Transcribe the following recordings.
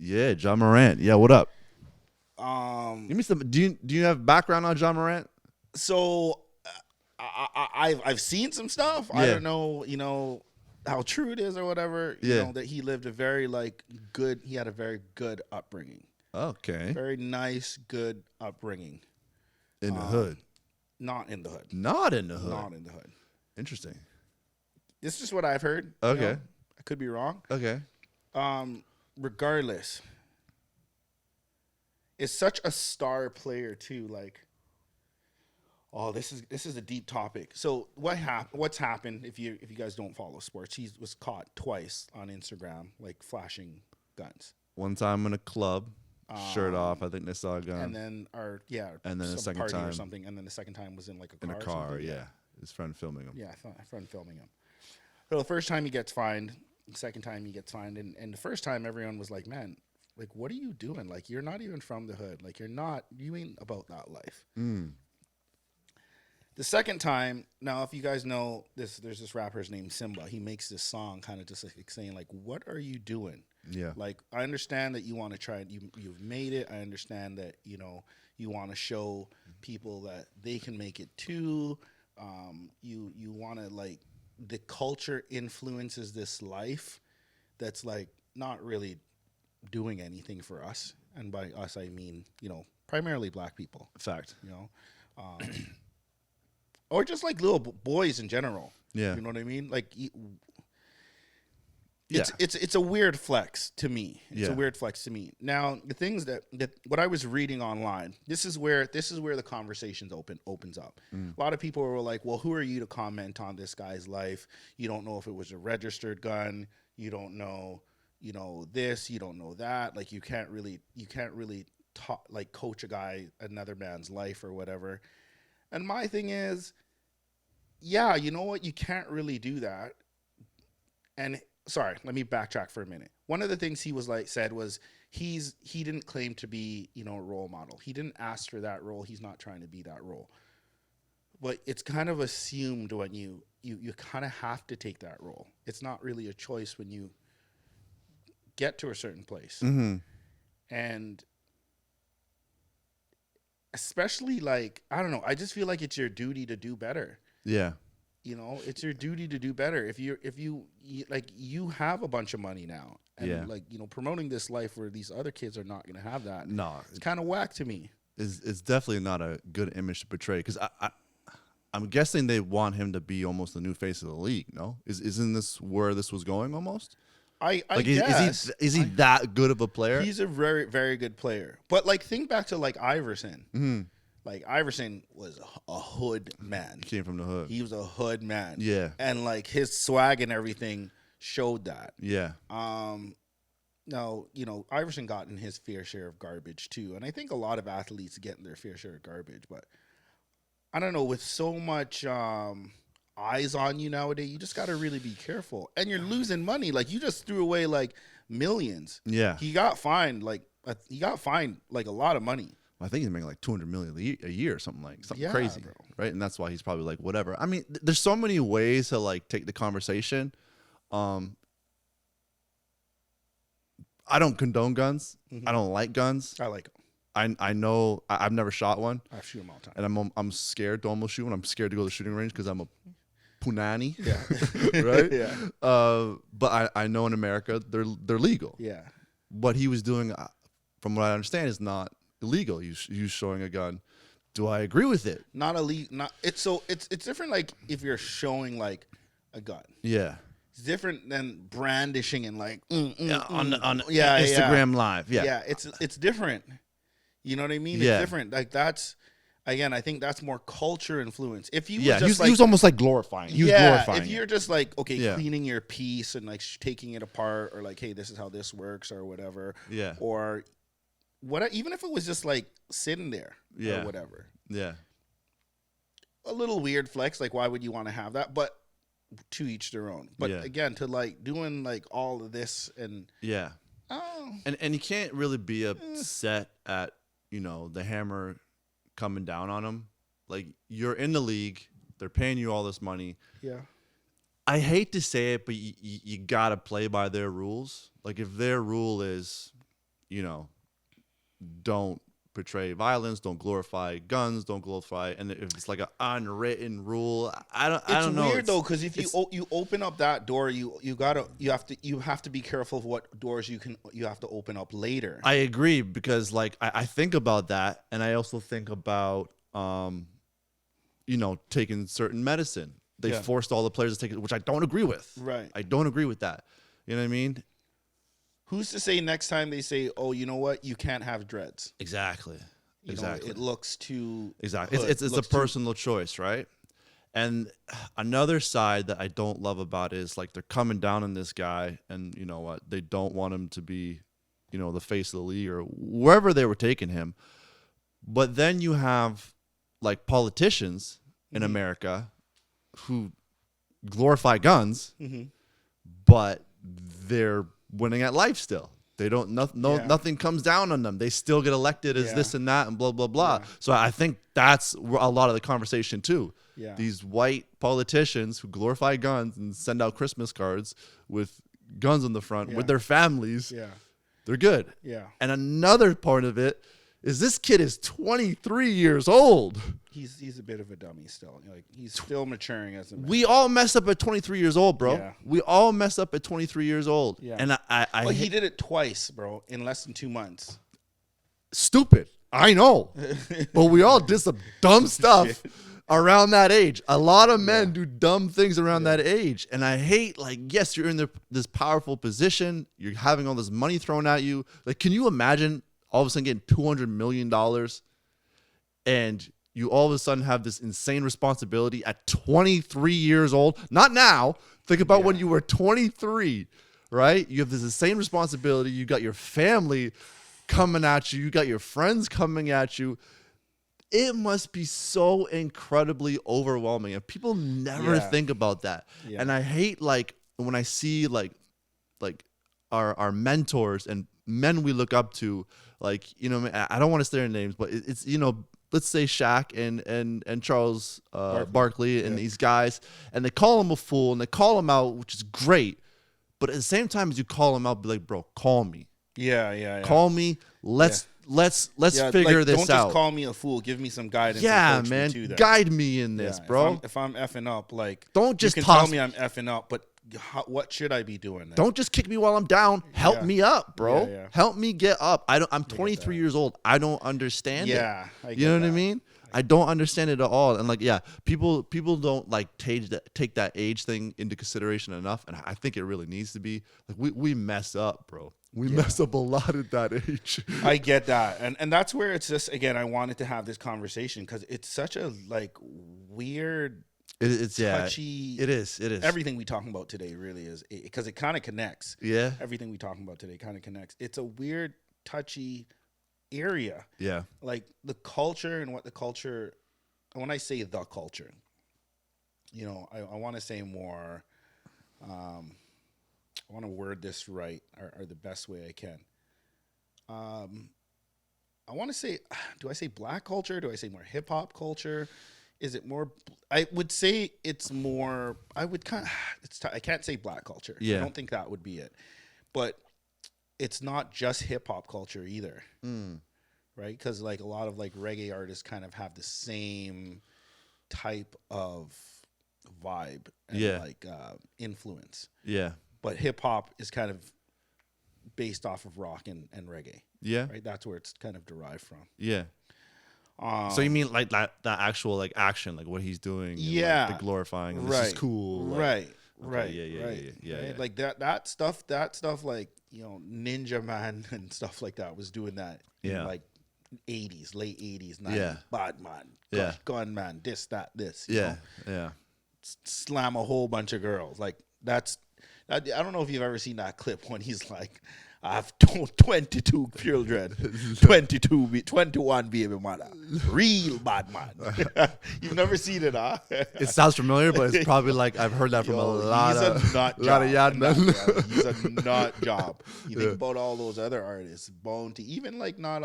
Yeah, John Morant. Yeah, what up? Um, Give me some. Do you have background on John Morant? so I've seen some stuff. I Yeah. don't know, how true it is or whatever. Yeah. That he lived a very good. He had a very good upbringing. Okay. Very nice, good upbringing. In the hood. Not in the hood. Not in the hood. Not in the hood. Interesting. This is just what I've heard. Okay. I could be wrong. Okay. Regardless, is such a star player too. This is a deep topic. So what's happened if you guys don't follow sports? He was caught twice on Instagram, flashing guns. One time in a club, shirt off. I think they saw a gun. And then, And then the some second party time or something. And then the second time was in a car. in a or car. something. Yeah. His friend filming him. Yeah, I friend filming him. So the first time he gets fined. The second time he gets fined. And the first time everyone was like, man, what are you doing? You're not even from the hood. You ain't about that life. Mm. The second time, now if you guys know this, there's this rapper's named Simba. He makes this song kind of just saying what are you doing? Yeah. I understand that you want to try. You've made it. I understand that you want to show people that they can make it too. You want to the culture influences this life that's not really doing anything for us, and by us I mean primarily black people. Fact. Or just little boys in general. Yeah. You know what I mean? Yeah. It's a weird flex to me. It's Yeah. a weird flex to me. Now, the things that what I was reading online, this is where the conversations opens up. A lot of people were like, "Well, who are you to comment on this guy's life? You don't know if it was a registered gun. You don't know, this, you don't know that. You can't really talk, coach another man's life or whatever." And my thing is, yeah, you know what? You can't really do that. And sorry, let me backtrack for a minute. One of the things he said was he didn't claim to be, a role model. He didn't ask for that role. He's not trying to be that role. But it's kind of assumed when you kind of have to take that role. It's not really a choice when you get to a certain place. Mm-hmm. And especially I don't know, I just feel like it's your duty to do better. Yeah. It's your duty to do better. If you have a bunch of money now, and promoting this life where these other kids are not going to have that. No, it's kind of whack to me. It's definitely not a good image to portray, because I'm guessing they want him to be almost the new face of the league. No, isn't this where this was going almost? I guess. Is he that good of a player? He's a very, very good player. But think back to Iverson. Mm-hmm. Iverson was a hood man. He came from the hood. He was a hood man. Yeah. And his swag and everything showed that. Yeah. Now, Iverson got in his fair share of garbage too. And I think a lot of athletes get in their fair share of garbage. But I don't know, with so much eyes on you nowadays, you just got to really be careful. And you're losing money. You just threw away millions. Yeah. He got fined a lot of money. I think he's making $200 million a year or something Yeah, crazy, bro. right? And that's why he's probably whatever. I mean, there's so many ways to take the conversation. I don't condone guns. Mm-hmm. I don't like guns. I like them. I know I've never shot one, I shoot them all the time. and I'm scared to almost shoot one. I'm scared to go to the shooting range because I'm a punani, Yeah. right? Yeah. But I know in America they're legal. Yeah. What he was doing, from what I understand, is not illegal. He's showing a gun. Do I agree with it? Not illegal. Not it's different. If you're showing a gun. Yeah. It's different than brandishing and on yeah, Instagram Live. Yeah. Yeah, it's different. You know what I mean? Yeah. It's different. That's again, I think that's more culture influence. If you Yeah, was just he was almost glorifying. He was glorifying. if you're just Yeah. cleaning your piece and taking it apart, or hey, this is how this works or whatever. Yeah. Or even if it was just sitting there Yeah. or whatever. Yeah. A little weird flex. Why would you want to have that? But to each their own. But Yeah. again, to doing all of this and Yeah. And you can't really be upset at the hammer coming down on him. You're in the league, they're paying you all this money. yeah. I hate to say it, but you gotta play by their rules. If their rule is don't portray violence, don't glorify guns, don't glorify, and if it's like an unwritten rule, I don't know. It's weird though, because if you open up that door, you have to be careful of what doors you have to open up later. I agree, because like I think about that, and I also think about taking certain medicine. They forced all the players to take it, which I don't agree with. Right. I don't agree with that. You know what I mean? Who's to say next time they say, "Oh, you know what? You can't have dreads." Exactly. It looks too exactly. hood. It's a personal choice, right? And another side that I don't love about is like they're coming down on this guy, and you know what? They don't want him to be, the face of the league or wherever they were taking him. But then you have like politicians in America who glorify guns, but they're winning at life still. They don't nothing comes down on them. They still get elected as this and that and blah blah blah. Yeah. So I think that's a lot of the conversation too. Yeah. These white politicians who glorify guns and send out Christmas cards with guns on the front with their families. Yeah. They're good. Yeah. And another part of it is this kid is 23 years old. He's a bit of a dummy still. Like he's still maturing as a man. We all mess up at 23 years old, bro. Yeah. We all mess up at 23 years old. Yeah. And I he did it twice, bro, in less than 2 months. Stupid. I know. But we all did some dumb stuff around that age. A lot of men do dumb things around that age. And I hate, like, yes, you're in this powerful position. You're having all this money thrown at you. Like, can you imagine all of a sudden getting $200 million and you all of a sudden have this insane responsibility at 23 years old? Not now. Think about when you were 23, right? You have this insane responsibility. You got your family coming at you. You got your friends coming at you. It must be so incredibly overwhelming. And people never think about that. Yeah. And I hate, like, when I see like our mentors and men we look up to, like, I don't want to say their names, but it's, let's say Shaq and Charles Barkley and these guys, and they call him a fool and they call him out, which is great. But at the same time as you call him out, be like, bro, call me. Yeah. Call me. Let's figure this out. Don't just call me a fool. Give me some guidance. Yeah, man. Guide me in this, bro. If I'm effing up, like, don't just you can tell me I'm effing up, but what should I be doing then? Don't just kick me while I'm down. Help me up, bro. Yeah. Help me get up. I'm 23 years old. I don't understand it. You know what I mean? I don't understand it at all. And like, people don't like take that age thing into consideration enough. And I think it really needs to be. Like, we mess up, bro. We mess up a lot at that age. I get that. And that's where it's just, again, I wanted to have this conversation because it's such a, like, weird, it's touchy. It is. Everything we talking about today really is, because it kind of connects. Yeah. Everything we talking about today kind of connects. It's a weird, touchy area. Yeah. Like the culture and what the culture, and when I say the culture, I want to say more, I want to word this right or the best way I can. I want to say, do I say black culture? Do I say more hip hop culture? Is it more? I would say it's more. I can't say black culture. Yeah. I don't think that would be it. But it's not just hip hop culture either, right? Because like a lot of like reggae artists kind of have the same type of vibe and like influence. Yeah. But hip hop is kind of based off of rock and reggae. Yeah. Right. That's where it's kind of derived from. Yeah. So you mean like that actual like action, like what he's doing? And, yeah. like, the glorifying. And this is cool. Like, Right. Yeah. Like that stuff like, Ninja Man and stuff like that was doing that in like 80s, late 80s, 90s. Yeah. Bad Man. Yeah. Gun Man, this. Yeah. Slam a whole bunch of girls. Like I don't know if you've ever seen that clip when he's like, I have 22 children, 21 baby mother. Real bad man. You've never seen it, huh? It sounds familiar, but it's probably like I've heard that from a lot of yard men. He's a nut job. You think about all those other artists, Bounty, even like not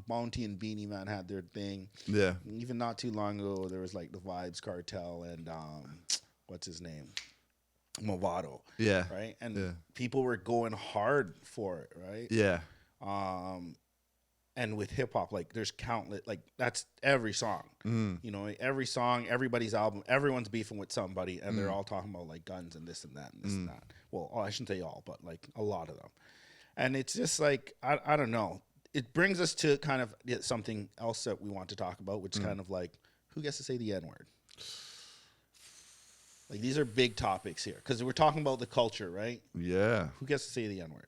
Bounty and Beanie Man had their thing. Yeah. Even not too long ago, there was like the Vibes Cartel and what's his name? Movado. Yeah. Right? And people were going hard for it, right? Yeah. And with hip hop, like there's countless, like that's every song, you know, every song, everybody's album, everyone's beefing with somebody, and they're all talking about like guns and this and that and this and that. Well, I shouldn't say all, but like a lot of them. And it's just like I don't know. It brings us to kind of something else that we want to talk about, which is kind of like who gets to say the N word. Like these are big topics here because we're talking about the culture, right? Yeah. Who gets to say the N word?